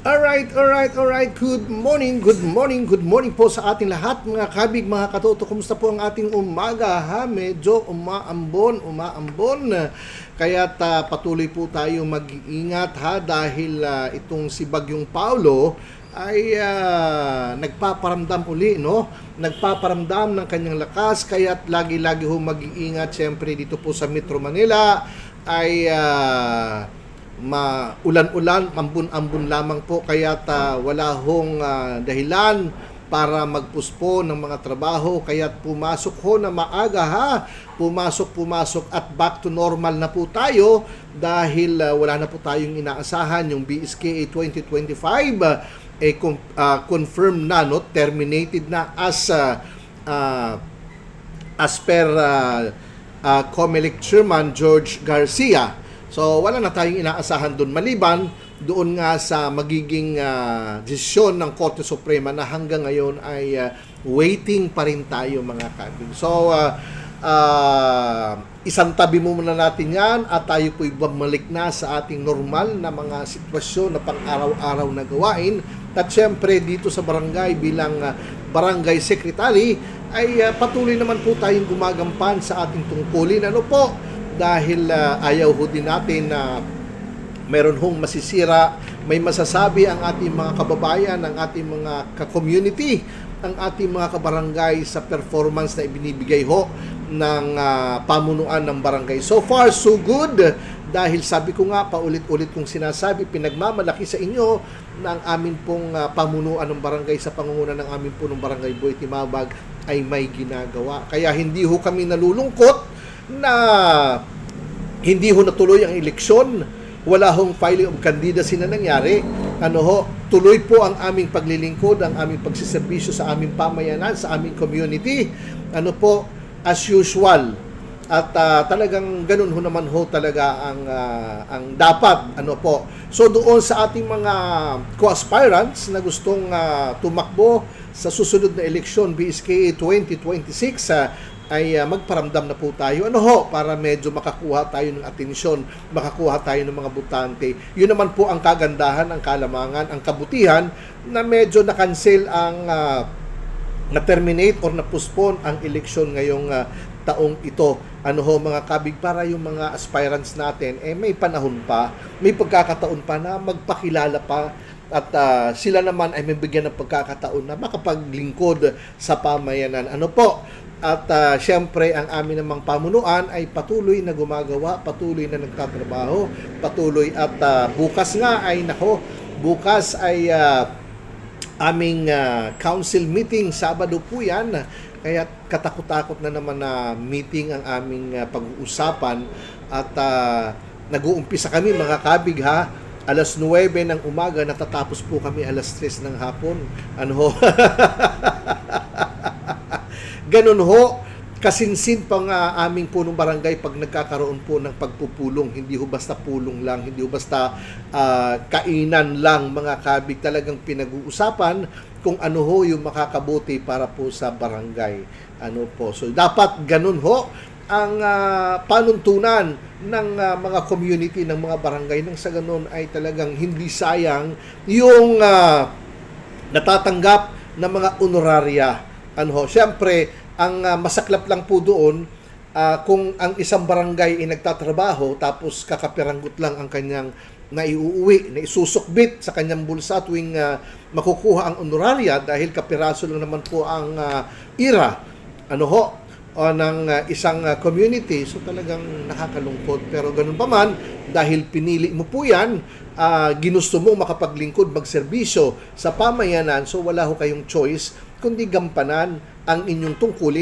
Alright. Good morning po sa ating lahat mga kabig, mga katoto. Kumusta po ang ating umaga ha? Medyo umaambon. Kaya patuloy po tayo mag-iingat ha dahil itong si Bagyong Paulo ay nagpaparamdam uli, no? Nagpaparamdam ng kanyang lakas, kaya lagi-lagi ho mag-iingat. Siyempre dito po sa Metro Manila ay ulan-ulan, ambon-ambon lamang po, kaya wala hong dahilan para magpuspo ng mga trabaho, kaya pumasok ho na maaga ha, pumasok at back to normal na po tayo dahil wala na po tayong inaasahan. Yung BSKA 2025 confirmed na, no, terminated na as per COMELEC Chairman George Garcia. So, wala na tayong inaasahan doon maliban doon nga sa magiging desisyon ng Korte Suprema na hanggang ngayon ay waiting pa rin tayo mga kabig. So, isang tabi muna natin yan at tayo po'y bumalik na sa ating normal na mga sitwasyon na pang-araw-araw na gawain. At syempre dito sa barangay bilang barangay secretary ay patuloy naman po tayong gumagampan sa ating tungkulin. Ano po? Dahil ayaw ho din natin na meron hong masisira, may masasabi ang ating mga kababayan, ang ating mga ka-community, ang ating mga kabarangay sa performance na ibinibigay ho ng pamunuan ng barangay. So far, so good. Dahil sabi ko nga, paulit-ulit kong sinasabi, pinagmamalaki sa inyo na ang amin pong pamunuan ng barangay sa pangunguna ng amin po ng Barangay Boy Timabag ay may ginagawa. Kaya hindi ho kami nalulungkot na hindi ho natuloy ang eleksyon, wala hong filing of candidacy na nangyari. Tuloy po ang aming paglilingkod, ang aming pagsiservisyo sa aming pamayanan, sa aming community. As usual. At talagang ganun ho naman ho talaga ang dapat. So doon sa ating mga co-aspirants na gustong tumakbo sa susunod na eleksyon, BSKA 2026, ay magparamdam na po tayo para medyo makakuha tayo ng atensyon, makakuha tayo ng mga botante. Yun naman po ang kagandahan, ang kalamangan, ang kabutihan na medyo na-cancel ang na-terminate or na-postpone ang eleksyon ngayong taong ito. Mga kabig, para yung mga aspirants natin may panahon pa, may pagkakataon pa na magpakilala pa at sila naman ay may bigyan ng pagkakataon na makapaglingkod sa pamayanan. At syempre ang amin namang pamunuan ay patuloy na gumagawa, patuloy na nagtatrabaho, patuloy at bukas ay aming council meeting, Sabado po yan. Kaya katakot-takot na naman na meeting ang aming pag-uusapan at nag-uumpisa kami mga kabig ha. Alas 9 ng umaga, natatapos po kami alas 3 ng hapon. Ganun ho, kasinsin pang aming punong barangay pag nagkakaroon po ng pagpupulong. Hindi ho basta pulong lang, hindi ho basta kainan lang mga kabig. Talagang pinag-uusapan kung ano ho yung makakabuti para po sa barangay. So dapat ganun ho ang panuntunan ng mga community, ng mga barangay, nang sa ganun ay talagang hindi sayang yung natatanggap na mga honoraria. Siyempre, ang masaklap lang po doon, kung ang isang barangay ay nagtatrabaho tapos kakapiranggot lang ang kanyang naiuuwi, na isusukbit sa kanyang bulsa tuwing makukuha ang honoraria dahil kapiraso lang naman po ang ira ng isang community. So talagang nakakalungkot. Pero ganun pa man, dahil pinili mo po yan, ginusto mo makapaglingkod, magserbisyo sa pamayanan, so wala ho kayong choice kundi gampanan ang inyong tungkulin